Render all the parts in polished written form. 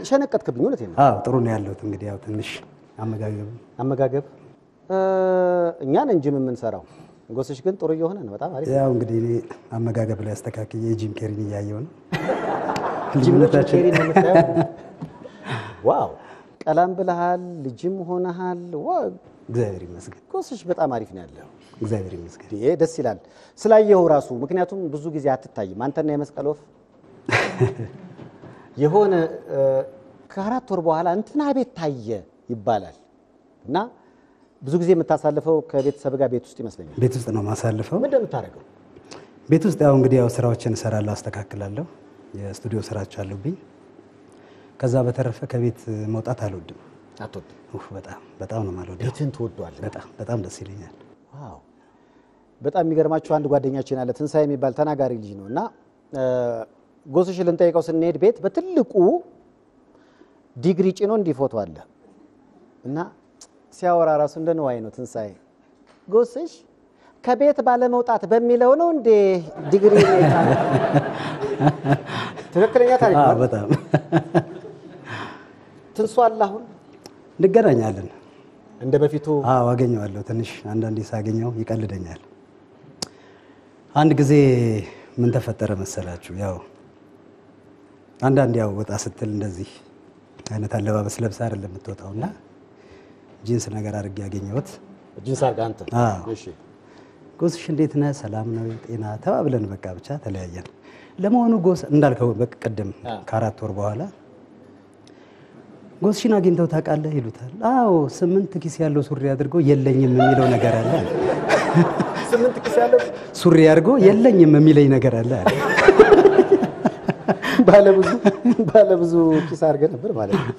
ሸነቀጥክብኝ እውነቴን ነው። አዎ ጥሩ ነው ያለሁት እንግዲህ ያው ትንሽ አመጋገብ እኛን እንጂ የምንሰራው ጎስሽ ግን ጥሩ እየሆነ ነው። በጣም አሪፍ ያው እንግዲህ አመጋገብ ላይ አስተካክዬ ጂም ኬሪን እያየሁ ነው። ጂም ኬሪን ነው የምታየው? ዋው ቀላም ብለሃል፣ ልጅም ሆነሃል። ዋው እግዚአብሔር ይመስገን። ጎስሽ በጣም አሪፍ ነው ያለው። እግዚአብሔር ይመስገን። ይሄ ደስ ይላል ስላየው ራሱ። ምክንያቱም ብዙ ጊዜ አትታይም አንተና የመስቀል ወፍ የሆነ ከአራት ወር በኋላ እንትና ቤት ታየ ይባላል እና ብዙ ጊዜ የምታሳልፈው ከቤተሰብ ጋር ቤት ውስጥ ይመስለኛል። ቤት ውስጥ ነው ማሳልፈው። ምን እንደምታደርገው ቤት ውስጥ ያው እንግዲህ ያው ስራዎችን እሰራለሁ፣ አስተካክላለሁ። የስቱዲዮ ስራዎች አሉብኝ። ከዛ በተረፈ ከቤት መውጣት አልወድም። አትወድም? በጣም ነው የማልወደው። ቤትን ትወደዋለህ? በጣም ደስ ይለኛል። ዋው በጣም የሚገርማችሁ አንድ ጓደኛችን አለ ትንሳኤ የሚባል ተናጋሪ ልጅ ነው እና ጎስሽ ልንጠይቀው ስንሄድ ቤት በትልቁ ዲግሪ ጭኖ እንዲፎቶ አለ እና ሲያወራ ራሱ እንደ ነዋይ ነው። ትንሳኤ ጎስሽ ከቤት ባለመውጣት በሚለው ነው እንደ ዲግሪ ትክክለኛ ታሪክ ነው። በጣም ትንሱ አለ አሁን እንገናኛለን እንደ በፊቱ? አዎ አገኘዋለሁ። ትንሽ አንዳንዴ ሳገኘው ይቀልደኛል። አንድ ጊዜ ምን ተፈጠረ መሰላችሁ? ያው አንዳንዴ ያው ወጣ ስትል እንደዚህ አይነት አለባበስ ለብሳ አይደለም የምትወጣውና ጂንስ ነገር አድርጌ ያገኘሁት። ጂንስ አድርጋ አንተ? እሺ ጎስሽ እንዴት ነህ? ሰላም ነው? ጤና ተባብለን በቃ ብቻ ተለያየን። ለመሆኑ ጎስ እንዳልከው በቅድም ከአራት ወር በኋላ ጎስሽን አግኝተው ታውቃለህ ይሉታል። አዎ 8 ኪስ ያለው ሱሪ አድርጎ የለኝም የሚለው ነገር አለ። 8 ኪስ ያለው ሱሪ አድርጎ የለኝም የሚለኝ ነገር አለ። ባለብዙ ኪስ አድርገህ ነበር ማለት ነው።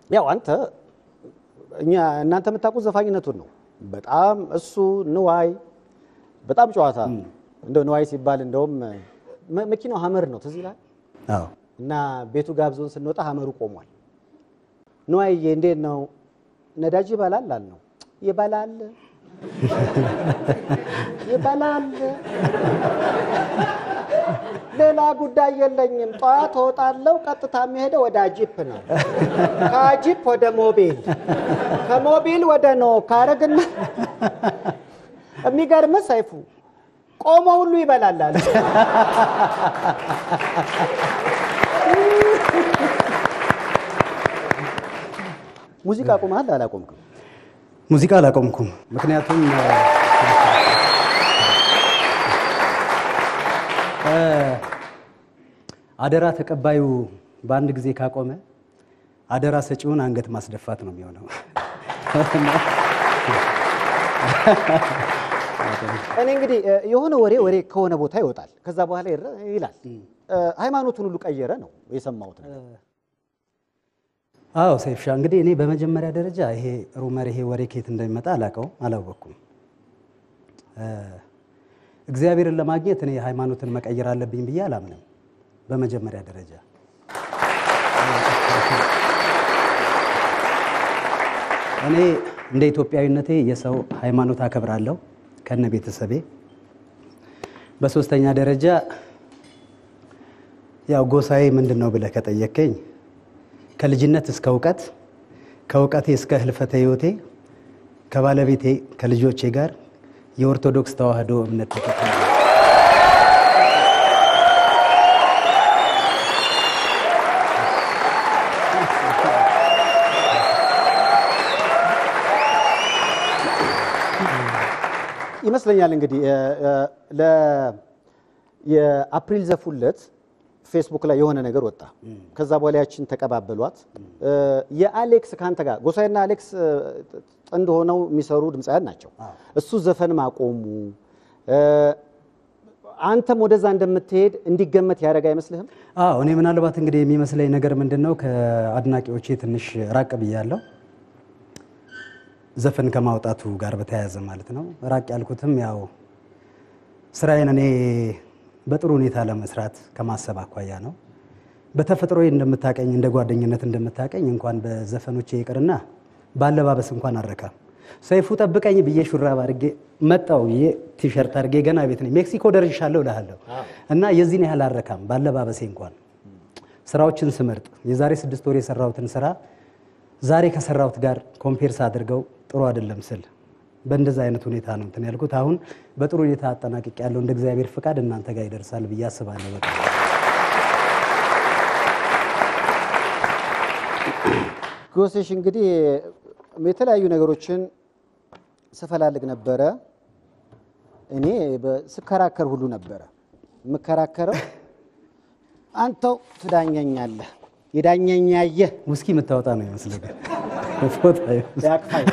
ያው አንተ እናንተ የምታውቁት ዘፋኝነቱን ነው። በጣም እሱ ንዋይ በጣም ጨዋታ እንደው ንዋይ ሲባል እንደውም መኪናው ሀመር ነው ትዝ ይላል። አዎ እና ቤቱ ጋብዞን ስንወጣ ሀመሩ ቆሟል። ንዋይዬ እንዴት ነው ነዳጅ ይበላል አልነው። ይበላል ሌላ ጉዳይ የለኝም። ጠዋት እወጣለሁ፣ ቀጥታ የሚሄደው ወደ አጂፕ ነው። ከአጂፕ ወደ ሞቢል፣ ከሞቢል ወደ ኖ ካረግና የሚገርምህ ሰይፉ ቆሞ ሁሉ ይበላል አለ። ሙዚቃ አቁመሃል? አላቆምክም? ሙዚቃ አላቆምኩም። ምክንያቱም አደራ ተቀባዩ በአንድ ጊዜ ካቆመ አደራ ሰጪውን አንገት ማስደፋት ነው የሚሆነው። እኔ እንግዲህ የሆነ ወሬ ከሆነ ቦታ ይወጣል፣ ከዛ በኋላ ይላል። ሃይማኖቱን ሁሉ ቀየረ ነው የሰማሁት። አዎ ሰይፍሻ፣ እንግዲህ እኔ በመጀመሪያ ደረጃ ይሄ ሩመር ይሄ ወሬ ከየት እንደሚመጣ አላወቅኩም። እግዚአብሔርን ለማግኘት እኔ ሃይማኖትን መቀየር አለብኝ ብዬ አላምንም። በመጀመሪያ ደረጃ እኔ እንደ ኢትዮጵያዊነቴ የሰው ሃይማኖት አከብራለሁ ከነ ቤተሰቤ። በሶስተኛ ደረጃ ያው ጎሳዬ ምንድነው ብለህ ከጠየቀኝ ከልጅነት እስከ እውቀት፣ ከእውቀቴ እስከ ህልፈተ ህይወቴ ከባለቤቴ ከልጆቼ ጋር የኦርቶዶክስ ተዋህዶ እምነት ተከታይ ነኝ። ይመስለኛል እንግዲህ የአፕሪል ዘፉለት ፌስቡክ ላይ የሆነ ነገር ወጣ። ከዛ በኋላ ያችን ተቀባበሏት። የአሌክስ ካንተ ጋር ጎሳዬና አሌክስ ጥንድ ሆነው የሚሰሩ ድምጻያን ናቸው። እሱ ዘፈን ማቆሙ አንተም ወደዛ እንደምትሄድ እንዲገመት ያደረጋ አይመስልህም? አዎ እኔ ምናልባት እንግዲህ የሚመስለኝ ነገር ምንድነው ከአድናቂዎቼ ትንሽ ራቅ ብያለሁ። ዘፈን ከማውጣቱ ጋር በተያያዘ ማለት ነው። ራቅ ያልኩትም ያው ስራዬን እኔ በጥሩ ሁኔታ ለመስራት ከማሰብ አኳያ ነው። በተፈጥሮዬ እንደምታቀኝ እንደ ጓደኝነት እንደምታቀኝ እንኳን በዘፈኖቼ ይቅርና ባለባበስ እንኳን አረካም። ሰይፉ ጠብቀኝ ብዬ ሹራብ አድርጌ መጣው ብዬ ቲሸርት አድርጌ ገና ቤት ነኝ ሜክሲኮ ደርሻለሁ እልሃለሁ እና የዚህን ያህል አረካም ባለባበሴ እንኳን ስራዎችን ስመርጥ የዛሬ 6 ወር የሰራሁትን ስራ ዛሬ ከሰራሁት ጋር ኮምፔር ሳድርገው ጥሩ አይደለም ስል በእንደዛ አይነት ሁኔታ ነው እንትን ያልኩት። አሁን በጥሩ ሁኔታ አጠናቅቄ ያለው እንደ እግዚአብሔር ፍቃድ እናንተ ጋር ይደርሳል ብዬ አስባለሁ። በጣም ጎሴሽ እንግዲህ የተለያዩ ነገሮችን ስፈላልግ ነበረ። እኔ ስከራከር ሁሉ ነበረ የምከራከረው አንተው ትዳኘኛለህ የዳኘኛየ ውስኪ የምታወጣ ነው ይመስለኝ ፎቶ ያክፋይ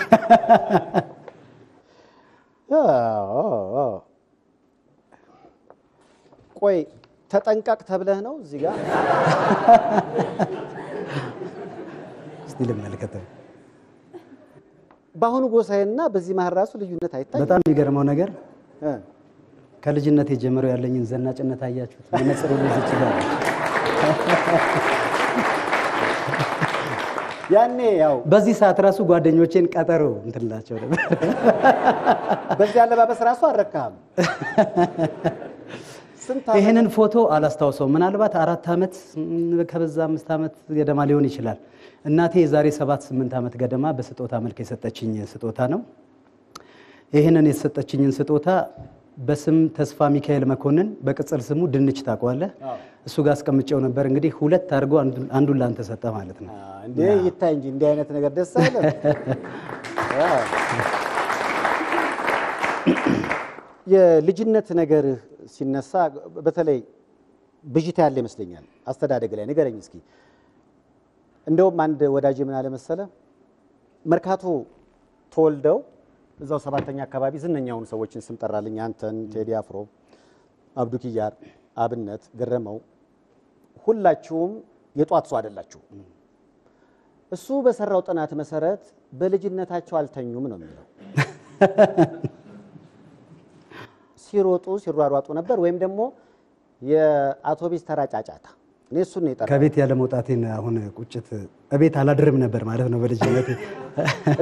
ቆይ ተጠንቀቅ ተብለህ ነው እዚህ ጋር እስቲ ልመልከተው። በአሁኑ ጎሳዬና በዚህ መሀል ራሱ ልዩነት አይታይም። በጣም የሚገርመው ነገር ከልጅነት የጀመረው ያለኝን ዘናጭነት አያችሁት? መነጽሩ ልጅ ይችላል። ያኔ ያው በዚህ ሰዓት ራሱ ጓደኞቼን ቀጠሮ እንትላቸው ነበር። በዚህ አለባበስ ራሱ አረካም። ይሄንን ፎቶ አላስታውሰውም። ምናልባት 4 ዓመት ከበዛ 5 ዓመት ገደማ ሊሆን ይችላል። እናቴ የዛሬ 7-8 ዓመት ገደማ በስጦታ መልክ የሰጠችኝ ስጦታ ነው። ይሄንን የሰጠችኝን ስጦታ በስም ተስፋ ሚካኤል መኮንን በቅጽል ስሙ ድንች ታውቀዋለህ? እሱ ጋር አስቀምጬው ነበር። እንግዲህ 2 አድርጎ አንዱን ላንተ ሰጠ ማለት ነው። እንዴ ይታይ እንጂ እንዲህ አይነት ነገር ደስ አይልም። የልጅነት ነገር ሲነሳ በተለይ ብዥታ ያለ ይመስለኛል አስተዳደግ ላይ ንገረኝ እስኪ። እንደውም አንድ ወዳጅ ምን አለ መሰለ መርካቶ ተወልደው እዛው 7ኛ አካባቢ ዝነኛውን ሰዎችን ስም ጠራልኝ። አንተን፣ ቴዲ አፍሮ፣ አብዱ ኪያር፣ አብነት፣ ገረመው ሁላችሁም የጧት ሰው አይደላችሁ። እሱ በሰራው ጥናት መሰረት በልጅነታቸው አልተኙም ነው የሚለው። ሲሮጡ ሲሯሯጡ ነበር ወይም ደግሞ የአውቶቢስ ተራ ጫጫታ። እኔ እሱን ነው የጠራው። ከቤት ያለ መውጣቴን አሁን ቁጭት እቤት አላድርም ነበር ማለት ነው በልጅነቴ።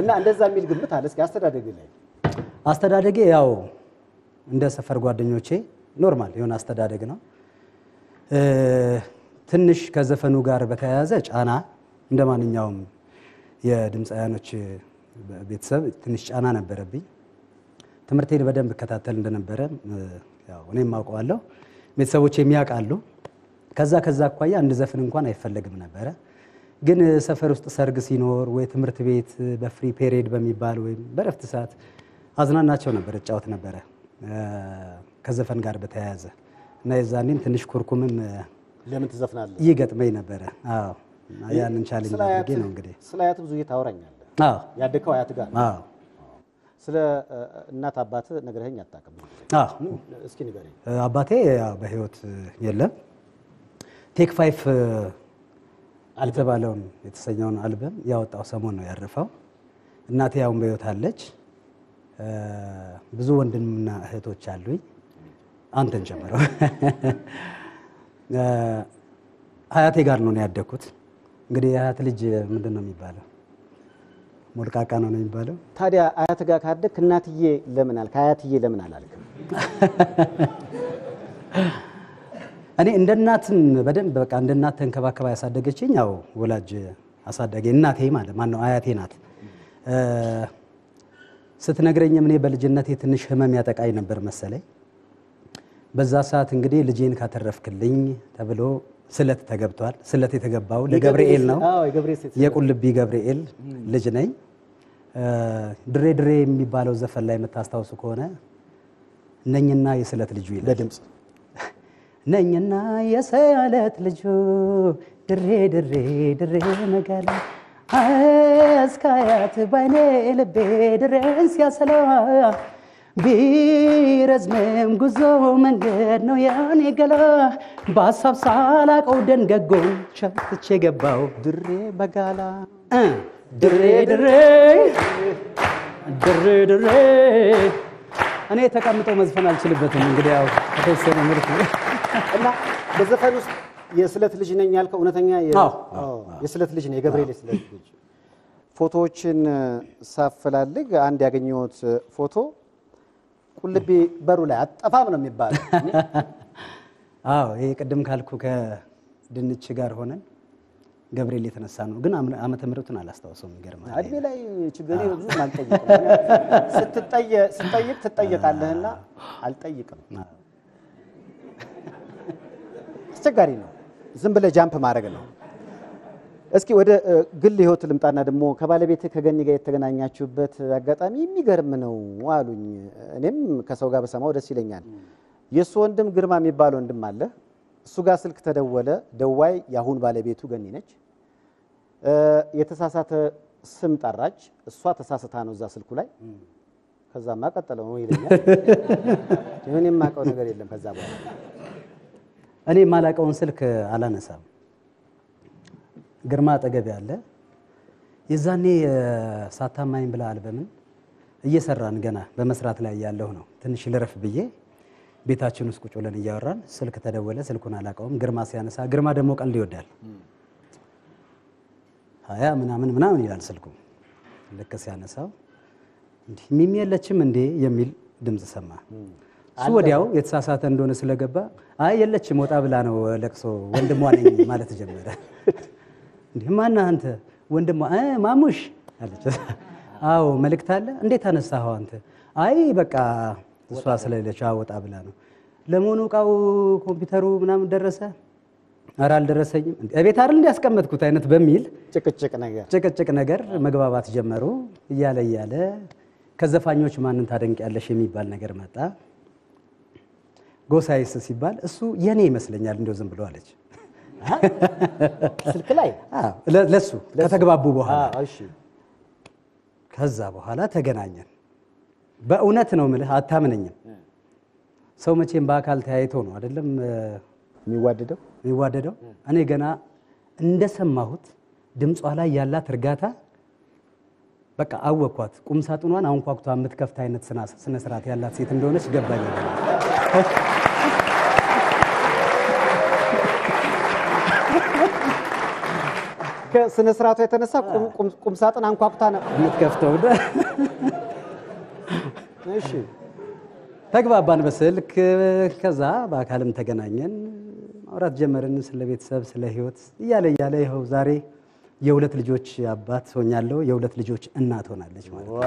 እና እንደዛ የሚል ግምት አለ። እስኪ አስተዳደግ ላይ አስተዳደጌ ያው እንደ ሰፈር ጓደኞቼ ኖርማል የሆነ አስተዳደግ ነው። ትንሽ ከዘፈኑ ጋር በተያያዘ ጫና እንደ ማንኛውም የድምፃውያኖች ቤተሰብ ትንሽ ጫና ነበረብኝ። ትምህርቴን በደንብ እከታተል እንደነበረ ያው እኔም አውቀዋለሁ፣ ቤተሰቦቼ የሚያውቃሉ። ከዛ አኳያ አንድ ዘፈን እንኳን አይፈለግም ነበረ። ግን ሰፈር ውስጥ ሰርግ ሲኖር ወይ ትምህርት ቤት በፍሪ ፔሪድ በሚባል ወይም በረፍት ሰዓት አዝናናቸው ነበር፣ እጫወት ነበረ ከዘፈን ጋር በተያያዘ እና የዛኔም ትንሽ ኩርኩምም ለምን ትዘፍናለህ ይገጥመኝ ነበረ። አዎ ያንን ቻሌንጅ አድርጌ ነው እንግዲህ። ስለ አያት ብዙ ታወራኛለህ። አዎ ያደከው አያት ጋር። አዎ ስለ እናት አባት ነግረኸኝ አታውቅም? አዎ እስኪ ንገረኝ። አባቴ ያው በህይወት የለም። ቴክ 5 የተባለውን የተሰኘውን አልበም ያወጣው ሰሞን ነው ያረፈው። እናቴ ያውን በህይወት አለች። ብዙ ወንድምና እህቶች አሉኝ አንተን ጨምሮ። አያቴ ጋር ነው ያደኩት። እንግዲህ የአያት ልጅ ምንድን ነው የሚባለው? ሞልቃቃ ነው የሚባለው። ታዲያ አያት ጋር ካደክ እናትዬ ለምን አልክ? አያትዬ ለምን አላልክም? እኔ እንደ እናትም በደንብ በቃ እንደ እናት ተንከባከባ ያሳደገችኝ ያው ወላጅ አሳደገ እናቴ ማለት ማነው አያቴ ናት። ስትነግረኝም እኔ በልጅነቴ ትንሽ ህመም ያጠቃኝ ነበር መሰለኝ። በዛ ሰዓት እንግዲህ ልጄን ካተረፍክልኝ ተብሎ ስለት ተገብቷል። ስለት የተገባው ለገብርኤል ነው። የቁልቢ ገብርኤል ልጅ ነኝ። ድሬ ድሬ የሚባለው ዘፈን ላይ የምታስታውሱ ከሆነ ነኝና የስለት ልጁ ይላል በድምጽ ነኝና የስለት ልጁ ድሬ ድሬ ድሬ መጋላ አስካያት ባይኔ ልቤ ድሬን ሲያሰላ ቢረዝምም ጉዞ መንገድ ነው ያኔ ገላ በሀሳብ ሳላቀው ደንገጎ ሸፍትቼ ገባው ድሬ በጋላ ድሬ ድሬ ድሬ ድሬ። እኔ ተቀምጦ መዝፈን አልችልበትም እንግዲህ ያው ከተወሰነ ምርት እና በዘፈን ውስጥ የስለት ልጅ ነኝ ያልከው እውነተኛ የስለት ልጅ ነው የገብርኤል የስለት ልጅ። ፎቶዎችን ሳፈላልግ አንድ ያገኘሁት ፎቶ ቁልቢ በሩ ላይ አጠፋም ነው የሚባለው። አዎ ይሄ ቅድም ካልኩ ድንች ጋር ሆነን ገብርኤል የተነሳ ነው። ግን ዓመተ ምሕረቱን አላስታውሰውም። ይገርማል። እድሜ ላይ ችግር ብዙ አልጠይቅም። ስትጠይቅ ትጠየቃለህና አልጠይቅም። አስቸጋሪ ነው። ዝም ብለህ ጃምፕ ማድረግ ነው። እስኪ ወደ ግል ህይወት ልምጣና ደግሞ ከባለቤትህ ከገኒ ጋር የተገናኛችሁበት አጋጣሚ የሚገርም ነው አሉኝ። እኔም ከሰው ጋር በሰማው ደስ ይለኛል። የእሱ ወንድም ግርማ የሚባል ወንድም አለ። እሱ ጋር ስልክ ተደወለ። ደዋይ የአሁን ባለቤቱ ገኒ ነች። የተሳሳተ ስም ጠራች። እሷ ተሳስታ ነው እዛ ስልኩ ላይ። ከዛማ ቀጠለው ነው ይለኛል። እኔ የማውቀው ነገር የለም ከዛ በኋላ እኔ የማላውቀውን ስልክ አላነሳም። ግርማ አጠገብ ያለ የዛኔ ሳታማኝ ብላ አልበምን እየሰራን ገና በመስራት ላይ ያለው ነው። ትንሽ ልረፍ ብዬ ቤታችን ውስጥ ቁጭ ብለን እያወራን ስልክ ተደወለ። ስልኩን አላውቀውም። ግርማ ሲያነሳ፣ ግርማ ደግሞ ቀልድ ይወዳል። ሀያ ምናምን ይላል ስልኩ። ልክ ሲያነሳው እንዴ ሚሚ የለችም እንዴ የሚል ድምጽ ሰማ። እሱ ወዲያው የተሳሳተ እንደሆነ ስለገባ አይ የለችም ወጣ ብላ ነው ለቅሶ ወንድሟ ነኝ ማለት ጀመረ። እንዴ ማነህ አንተ? ወንድሟ ማሙሽ አለች። አዎ መልእክት አለ። እንዴት አነሳኸው አንተ? አይ በቃ እሷ ስለሌለች ወጣ ብላ ነው። ለመሆኑ እቃው ኮምፒውተሩ ምናምን ደረሰ? ኧረ አልደረሰኝም። እቤት አይደል እንዲያስቀመጥኩት አይነት በሚል ጭቅጭቅ ነገር መግባባት ጀመሩ። እያለ ከዘፋኞች ማንን ታደንቂያለሽ የሚባል ነገር መጣ። ጎሳይስ ሲባል እሱ የኔ ይመስለኛል እንደው ዝም ብሎ አለች። ስልክ ላይ ለሱ ከተግባቡ በኋላ ከዛ በኋላ ተገናኘን። በእውነት ነው የምልህ አታምነኝም። ሰው መቼም በአካል ተያይቶ ነው አይደለም የሚዋደደው። እኔ ገና እንደሰማሁት ድምጿ ላይ ያላት እርጋታ በቃ አወኳት። ቁም ሳጥኗን አንኳኩቷ የምትከፍት አይነት ስነ ስርዓት ያላት ሴት እንደሆነች ገባኝ። ከስነ ስርዓቱ የተነሳ ቁም ሳጥን አንኳኩታ ነው የምትከፍተው። እሺ ተግባባን በስልክ። ከዛ በአካልም ተገናኘን፣ ማውራት ጀመርን ስለ ቤተሰብ፣ ስለ ህይወት እያለ ይኸው ዛሬ የሁለት ልጆች አባት ሆኛለሁ። የሁለት ልጆች እናት ሆናለች ማለት ነው።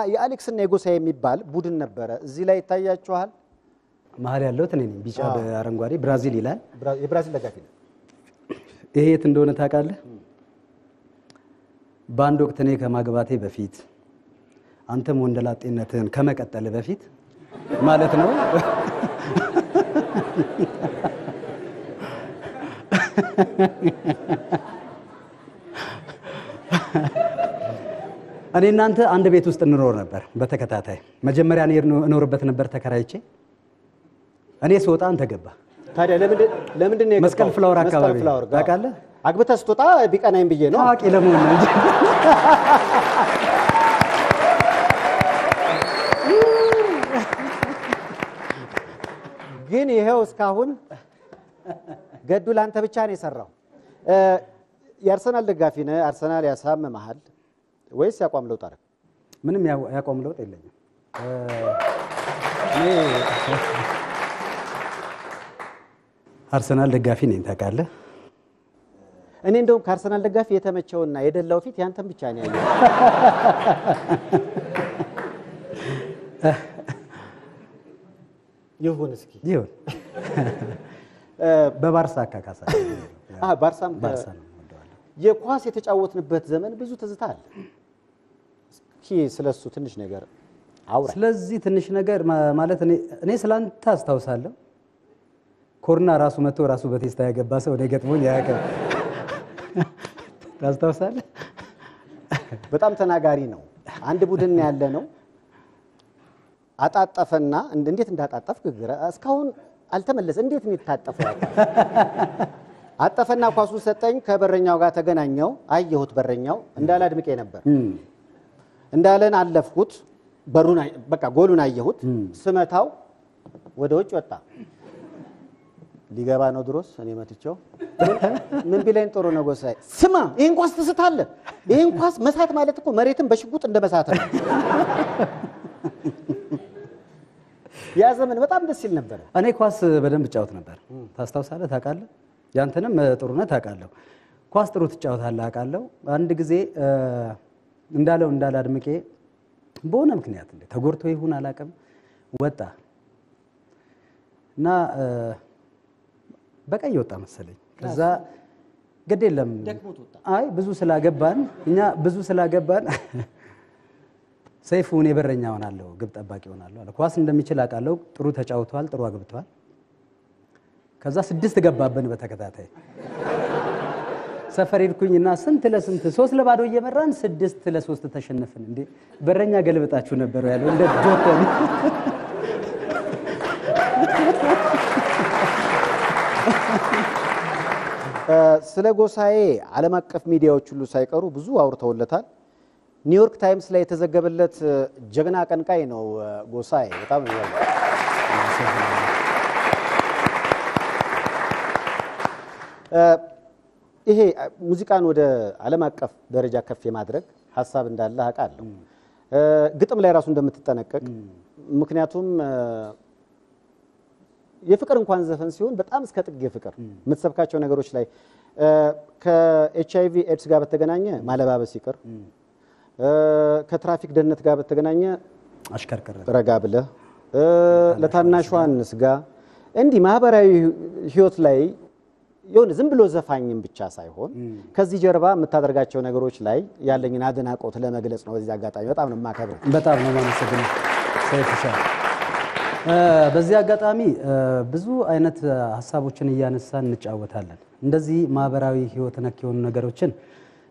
የአሌክስ እና የጎሳ የሚባል ቡድን ነበረ። እዚህ ላይ ይታያችኋል። መሀል ያለሁት እኔ ነኝ። ቢጫ በአረንጓዴ ብራዚል ይላል። የብራዚል ደጋፊ ነው። ይሄ የት እንደሆነ ታውቃለህ? በአንድ ወቅት እኔ ከማግባቴ በፊት አንተም ወንደላጤነትህን ከመቀጠል በፊት ማለት ነው እኔ እናንተ አንድ ቤት ውስጥ እንኖር ነበር በተከታታይ። መጀመሪያ እኔ እኖርበት ነበር ተከራይቼ። እኔ ስወጣ አንተ ገባ። ታዲያ ለምንድን ነው መስቀል ፍላወር አካባቢ ታውቃለህ? አግብተህ ስትወጣ ቢቀናኝ ብዬ ነው። ታዋቂ ለመሆን ነው እንጂ ግን ይሄው እስካሁን ገዱ ላንተ ብቻ ነው የሰራው። የአርሰናል ደጋፊ ነህ። አርሰናል ያሳምምሃል ወይስ ያቋም ለውጥ አደረግ? ምንም ያቋም ለውጥ የለኝም። እኔ አርሰናል ደጋፊ ነኝ ታውቃለህ። እኔ እንደውም ከአርሰናል ደጋፊ የተመቸውና የደላው ፊት ያንተን ብቻ ነው ያለው። ይሁን እስኪ ይሁን። በባርሳ አካካሳ ባርሳም ነው። የኳስ የተጫወትንበት ዘመን ብዙ ትዝታ አለ። እስኪ ስለሱ ትንሽ ነገር አውራ። ስለዚህ ትንሽ ነገር ማለት እኔ ስላንተ አስታውሳለሁ። ኮርና ራሱ መጥቶ ራሱ በቴስታ ያገባ ሰው እኔ ገጥሞኝ ያቀም ታስታውሳለህ? በጣም ተናጋሪ ነው። አንድ ቡድን ያለ ነው። አጣጠፈና እንዴት እንዳጣጠፍ ግግረ እስካሁን አልተመለሰ። እንዴት ነው የታጠፈው? አጠፈና ኳሱ ሰጠኝ። ከበረኛው ጋር ተገናኘው። አየሁት። በረኛው እንዳለ አድምቄ ነበር። እንዳለን አለፍኩት። በሩን በቃ ጎሉን አየሁት። ስመታው ወደ ውጭ ወጣ። ሊገባ ነው ድሮስ እኔ መትቼው ምን ቢለኝ ጥሩ ነው ጎሳዬ፣ ስማ ይሄን ኳስ ትስታለህ። ይሄን ኳስ መሳት ማለት እኮ መሬትን በሽጉጥ እንደመሳት ነው። ያ ዘመን በጣም ደስ ይል ነበር። እኔ ኳስ በደንብ እጫወት ነበር። ታስታውሳለህ? ታውቃለህ? ያንተንም ጥሩነት ታውቃለህ። ኳስ ጥሩ ትጫወታለህ አውቃለሁ። አንድ ጊዜ እንዳለ አድምቄ በሆነ ምክንያት ተጎድቶ ይሁን አላውቅም ወጣ እና በቀይ ወጣ መሰለኝ። ከዛ ግድ የለም አይ ብዙ ስላገባን ሰይፉ እኔ በረኛ ሆናለሁ፣ ግብ ጠባቂ ሆናለሁ አለ። ኳስ እንደሚችል አውቃለሁ። ጥሩ ተጫውቷል፣ ጥሩ አግብቷል። ከዛ 6 ገባብን በተከታታይ ሰፈር ሄድኩኝና ስንት ለ3 3-0 እየመራን 6-3 ተሸነፍን። እንዴ በረኛ ገልብጣችሁ ነበር ያለው እንደ ጆተኒ። ስለ ጎሳዬ ዓለም አቀፍ ሚዲያዎች ሁሉ ሳይቀሩ ብዙ አውርተውለታል። ኒውዮርክ ታይምስ ላይ የተዘገበለት ጀግና አቀንቃይ ነው ጎሳዬ። በጣም ነው ይሄ ሙዚቃን ወደ ዓለም አቀፍ ደረጃ ከፍ የማድረግ ሐሳብ እንዳለ አውቃለሁ። ግጥም ላይ ራሱ እንደምትጠነቀቅ ምክንያቱም የፍቅር እንኳን ዘፈን ሲሆን በጣም እስከ ጥግ የፍቅር የምትሰብካቸው ነገሮች ላይ ከኤችአይቪ ኤድስ ጋር በተገናኘ ማለባበስ ይቅር፣ ከትራፊክ ደህንነት ጋር በተገናኘ አሽከርከረ ረጋ ብለህ ለታናሿን ስጋ እንዲህ ማህበራዊ ህይወት ላይ የሆነ ዝም ብሎ ዘፋኝም ብቻ ሳይሆን ከዚህ ጀርባ የምታደርጋቸው ነገሮች ላይ ያለኝን አድናቆት ለመግለጽ ነው። በዚህ አጋጣሚ በጣም ነው የማከብረው። በጣም ነው የማመሰግነው ሰይፉሻ። በዚህ አጋጣሚ ብዙ አይነት ሀሳቦችን እያነሳን እንጫወታለን። እንደዚህ ማህበራዊ ህይወት ነክ የሆኑ ነገሮችን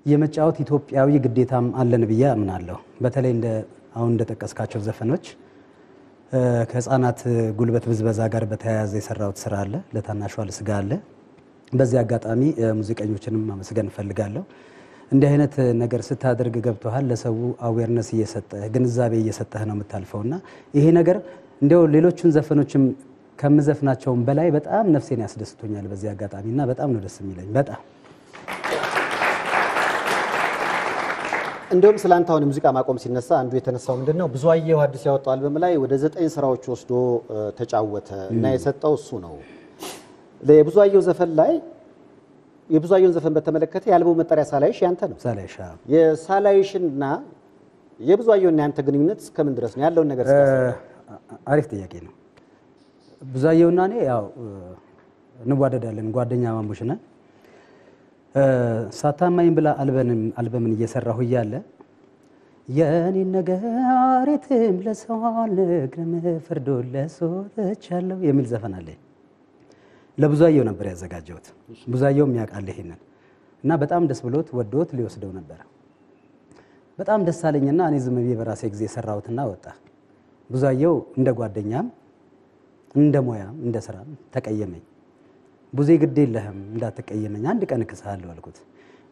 የመጫወት ኢትዮጵያዊ ግዴታም አለን ብዬ አምናለሁ። በተለይ አሁን እንደጠቀስካቸው ዘፈኖች ከህፃናት ጉልበት ብዝበዛ ጋር በተያያዘ የሰራሁት ስራ አለ፣ ለታናሿ ልስጋ አለ። በዚህ አጋጣሚ ሙዚቀኞችንም ማመስገን እፈልጋለሁ። እንዲህ አይነት ነገር ስታደርግ ገብቶሃል፣ ለሰው አዌርነስ እየሰጠህ ግንዛቤ እየሰጠህ ነው የምታልፈውና ይሄ ነገር እንደው ሌሎችን ዘፈኖችም ከምዘፍናቸውም በላይ በጣም ነፍሴን ያስደስቶኛል በዚህ አጋጣሚና በጣም ነው ደስ የሚለኝ። በጣም እንደውም ስላንተ አሁን ሙዚቃ ማቆም ሲነሳ አንዱ የተነሳው ምንድነው ብዙአየሁ አዲስ ያወጣው አልበም ላይ ወደ 9 ስራዎች ወስዶ ተጫወተ እና የሰጠው እሱ ነው። ለብዙአየሁ ዘፈን ላይ የብዙአየሁን ዘፈን በተመለከተ የአልበሙ መጠሪያ ሳላይሽ ያንተ ነው። ሳላይሽ የሳላይሽና የብዙአየሁና ያንተ ግንኙነት እስከምን ድረስ ነው ያለውን ነገር? አሪፍ ጥያቄ ነው። ብዙአየሁና እኔ ያው እንዋደዳለን፣ ጓደኛ ማሞች ነን። ሳታማኝ ብላ አልበምን እየሰራሁ እያለ የኔን ነገር የትም ለሰው አልነግርም ፍርዶ ለሰው ተቻለው የሚል ዘፈን አለኝ። ለብዙአየሁ ነበር ያዘጋጀሁት። ብዙአየሁም ያውቃል ይሄንን እና በጣም ደስ ብሎት ወዶት ሊወስደው ነበር። በጣም ደስ አለኝና እኔ ዝም ብዬ በራሴ ጊዜ ሰራሁትና ወጣ። ብዙአየሁ እንደ ጓደኛም እንደ ሙያም እንደ ስራም ተቀየመኝ። ብዙ ግድ የለህም እንዳትቀየመኝ አንድ ቀን እክስሃለሁ አልኩት።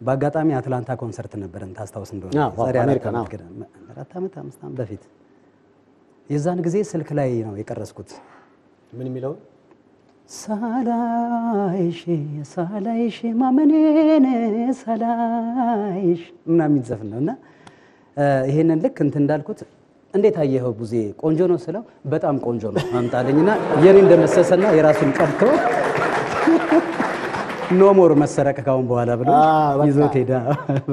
በአጋጣሚ አትላንታ ኮንሰርት ነበረን ታስታውስ እንደሆነ ዛሬ 4 ዓመት በፊት የዛን ጊዜ ስልክ ላይ ነው የቀረስኩት። ምን የሚለው ሳላይሽ ማመኔን ሳላይሽ ምናምን ዘፈን ነውና ይሄንን ልክ እንትን እንዳልኩት እንዴት አየኸው ቡዜ ቆንጆ ነው ስለው በጣም ቆንጆ ነው አምጣልኝና የኔ እንደመሰሰና የራሱን ቀርቶ ኖ ሞር መሰረቅ ካሁን በኋላ ብሎ ይዞት ሄዳ።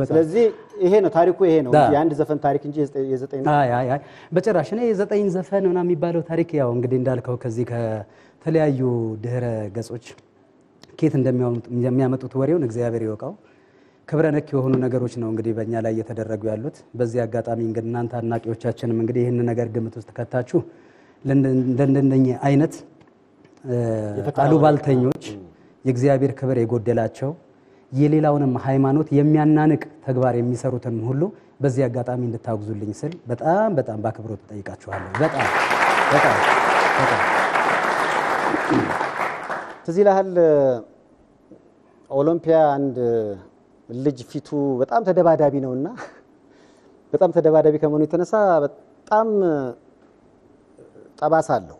ስለዚህ ይሄ ነው ታሪኩ፣ ይሄ ነው የአንድ ዘፈን ታሪክ እንጂ የ9 ነው። አይ በጭራሽ እኔ የ9 ዘፈን ምናምን የሚባለው ታሪክ ያው እንግዲህ እንዳልከው ከዚህ ከተለያዩ ድህረ ገጾች ኬት እንደሚያመጡት ወሬውን እግዚአብሔር ይወቀው። ክብረ ነክ የሆኑ ነገሮች ነው እንግዲህ በእኛ ላይ እየተደረጉ ያሉት። በዚህ አጋጣሚ እንግዲህ እናንተ አድናቂዎቻችንም እንግዲህ ይህን ነገር ግምት ውስጥ ከታችሁ ለእንደነኛ አይነት አሉባልተኞች የእግዚአብሔር ክብር የጎደላቸው የሌላውንም ሃይማኖት የሚያናንቅ ተግባር የሚሰሩትን ሁሉ በዚህ አጋጣሚ እንድታግዙልኝ ስል በጣም በአክብሮት ጠይቃችኋለሁ። በጣም ትዝ ይልሃል ኦሎምፒያ አንድ ልጅ ፊቱ በጣም ተደባዳቢ ነውና በጣም ተደባዳቢ ከመሆኑ የተነሳ በጣም ጠባሳ አለው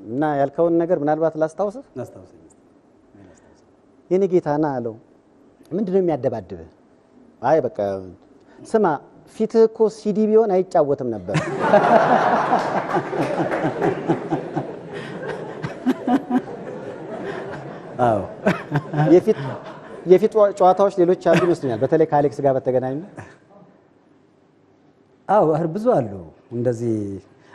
እና ያልከውን ነገር ምናልባት ላስታውስህ። የኔ ጌታ ና አለው። ምንድነው የሚያደባድብህ? አይ በቃ ስማ ፊትህ እኮ ሲዲ ቢሆን አይጫወትም ነበር። አዎ የፊት ጨዋታዎች ሌሎች አሉ ይመስለኛል፣ በተለይ ከአሌክስ ጋር በተገናኘ። አዎ ብዙ አሉ እንደዚህ።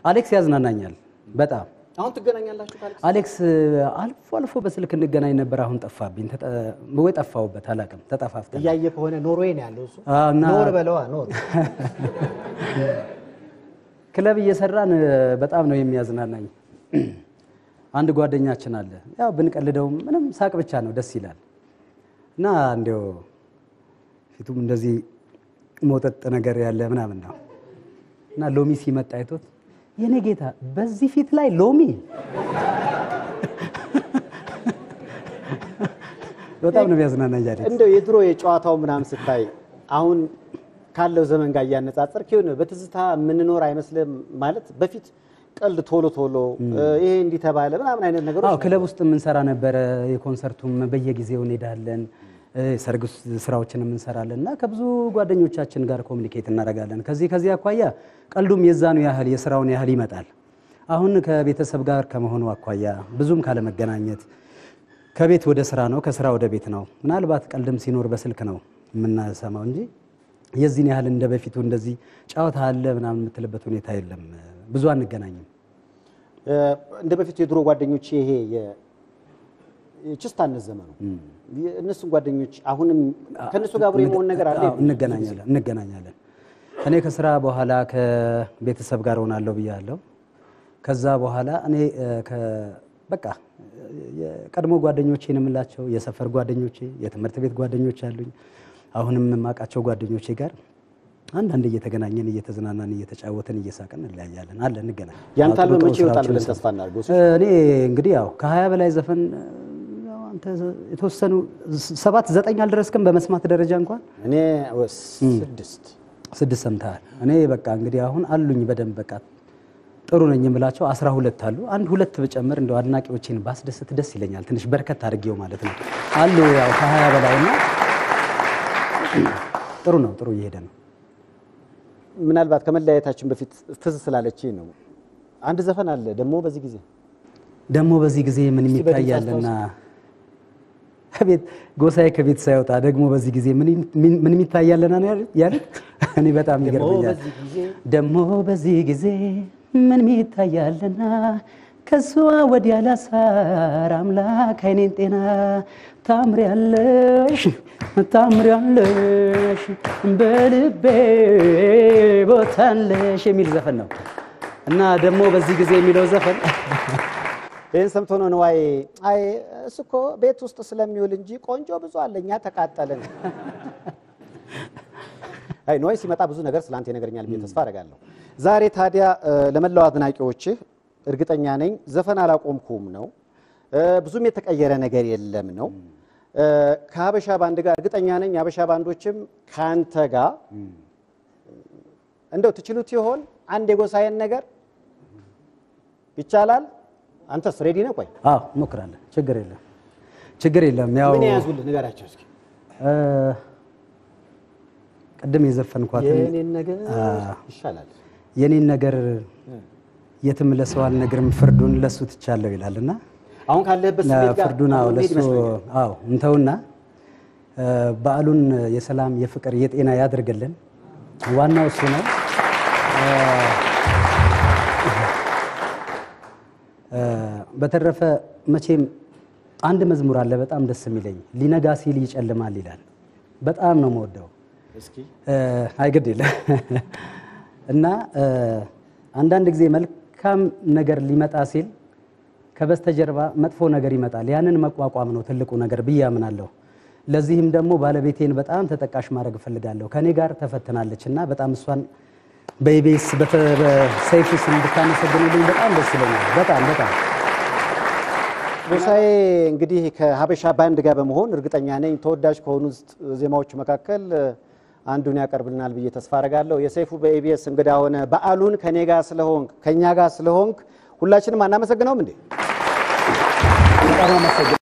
አሌክስ ያዝናናኛል በጣም። አሁን ትገናኛላችሁ ከአሌክስ? አሌክስ አልፎ አልፎ በስልክ እንገናኝ ነበር። አሁን ጠፋብኝ ወይ ጠፋሁበት አላውቅም። ተጠፋፍተን እያየ ከሆነ ኖርዌይ ነው ያለው እሱ። ኖር በለዋ ኖር። ክለብ እየሰራን በጣም ነው የሚያዝናናኝ። አንድ ጓደኛችን አለ፣ ያው ብንቀልደው ምንም ሳቅ ብቻ ነው፣ ደስ ይላል። እና እንዲያው ፊቱም እንደዚህ ሞጠጥ ነገር ያለ ምናምን ነው። እና ሎሚ ሲመጣ አይቶት የኔ ጌታ በዚህ ፊት ላይ ሎሚ በጣም ነው የሚያዝናናኝ። እንደው የድሮ የጨዋታው ምናምን ስታይ አሁን ካለው ዘመን ጋር እያነጻጸርክ ይሁን በትዝታ የምንኖር አይመስልም? ማለት በፊት ቀልድ ቶሎ ቶሎ ይሄ እንዲህ ተባለ ምናምን አይነት ነገሮች። አዎ ክለብ ውስጥ የምንሰራ ነበረ። የኮንሰርቱም በየጊዜው እንሄዳለን፣ ሰርግ ስራዎችን እንሰራለን እና ከብዙ ጓደኞቻችን ጋር ኮሙኒኬት እናደርጋለን። ከዚህ አኳያ ቀልዱም የዛኑ ያህል የስራውን ያህል ይመጣል። አሁን ከቤተሰብ ጋር ከመሆኑ አኳያ ብዙም ካለመገናኘት ከቤት ወደ ስራ ነው፣ ከስራ ወደ ቤት ነው። ምናልባት ቀልድም ሲኖር በስልክ ነው የምናሰማው እንጂ የዚህን ያህል እንደ በፊቱ እንደዚህ ጫወታ አለ ምናምን የምትልበት ሁኔታ የለም። ብዙ አንገናኝም። እንደ በፊቱ የድሮ ጓደኞች ይሄ የችስታነት ዘመኑ እነሱን ጓደኞች አሁንም ከነሱ ጋር አብሮ የመሆን ነገር አለ? እንገናኛለን። እኔ ከስራ በኋላ ከቤተሰብ ጋር ሆናለሁ ብያለሁ። ከዛ በኋላ እኔ በቃ የቀድሞ ጓደኞቼን የምላቸው የሰፈር ጓደኞቼ፣ የትምህርት ቤት ጓደኞች አሉኝ። አሁንም የማውቃቸው ጓደኞቼ ጋር አንዳንድ እየተገናኘን እየተዝናናን እየተጫወትን እየሳቀን እንለያያለን። አለ እንገናኝ። ያንተ አልበም መቼ ይወጣል ብለን ተስፋ እናድርገው? እኔ እንግዲህ ያው ከ20 በላይ ዘፈን አንተ የተወሰኑ 7 9 አልደረስክም በመስማት ደረጃ እንኳን? እኔ 6 ሰምተሃል። እኔ በቃ እንግዲህ አሁን አሉኝ በደንብ በቃ ጥሩ ነኝ የምላቸው 12 አሉ። አንድ 2 ብጨምር እንደው አድናቂዎቼን ባስደስት ደስ ይለኛል። ትንሽ በርከት አድርጌው ማለት ነው አሉ ያው ከ20 በላይና ጥሩ ነው፣ ጥሩ እየሄደ ነው። ምናልባት ከመለያየታችን በፊት ትዝ ስላለችኝ ነው አንድ ዘፈን አለ ደግሞ በዚህ ጊዜ ምን የሚታያልና ጎሳዬ ከቤት ሳይወጣ ደግሞ በዚህ ጊዜ ምን የሚታያልና ያሉት እኔ በጣም ይገርመኛል። ደግሞ በዚህ ጊዜ ምን የሚታያልና ከሷ ወዲያ ላሳር አምላክ አይኔን ጤና ታምሪያለሽ በልቤ ቦታለሽ የሚል ዘፈን ነው። እና ደግሞ በዚህ ጊዜ የሚለው ዘፈን ይህን ሰምቶ ነው ነዋይ አይ እሱ እኮ ቤት ውስጥ ስለሚውል እንጂ ቆንጆ ብዙ አለኛ ተቃጠልን። አይ ነዋይ ሲመጣ ብዙ ነገር ስላንተ ይነግረኛል ብዬ ተስፋ አደርጋለሁ። ዛሬ ታዲያ ለመላው አድናቂዎችህ እርግጠኛ ነኝ ዘፈን አላቆምኩም ነው፣ ብዙም የተቀየረ ነገር የለም ነው። ከሀበሻ ባንድ ጋር እርግጠኛ ነኝ ሀበሻ ባንዶችም ካንተ ጋር እንደው ትችሉት ይሆን አንድ የጎሳዬን ነገር ይቻላል? አንተስ ሬዲ ነህ? ቆይ አዎ እንሞክራለን። ችግር የለም። ያው ምን ያዙልህ ንገራቸው እስኪ። ቀደም የዘፈንኳትን የኔን ነገር ይሻላል የኔን ነገር የትም ለሰው አልነግርም ፍርዱን ለሱ ትቻለሁ ይላልና አሁን ካለበት ስሜት ጋር ፍርዱን ለሱ እንተውና በዓሉን የሰላም የፍቅር የጤና ያድርግልን። ዋናው እሱ ነው። በተረፈ መቼም አንድ መዝሙር አለ በጣም ደስ የሚለኝ ሊነጋ ሲል ይጨልማል ይላል። በጣም ነው የምወደው። እስኪ አይግድ ይለ እና አንዳንድ ጊዜ መልካም ነገር ሊመጣ ሲል ከበስተጀርባ መጥፎ ነገር ይመጣል። ያንን መቋቋም ነው ትልቁ ነገር ብዬ አምናለሁ። ለዚህም ደግሞ ባለቤቴን በጣም ተጠቃሽ ማድረግ እፈልጋለሁ። ከኔ ጋር ተፈትናለችና በጣም እሷን በኢቢኤስ በሰይፉ ስም ብታመሰግኑልኝ በጣም ደስ ይለኛል። በጣም ጎሳዬ እንግዲህ ከሀበሻ ባንድ ጋር በመሆን እርግጠኛ ነኝ ተወዳጅ ከሆኑ ዜማዎች መካከል አንዱን ያቀርብልናል ብዬ ተስፋ አደርጋለሁ። የሰይፉ በኢቢኤስ እንግዳ ሆነ በዓሉን ከኛ ጋር ስለሆንክ ሁላችንም አናመሰግነውም እንዴ? በጣም አመሰግናለሁ።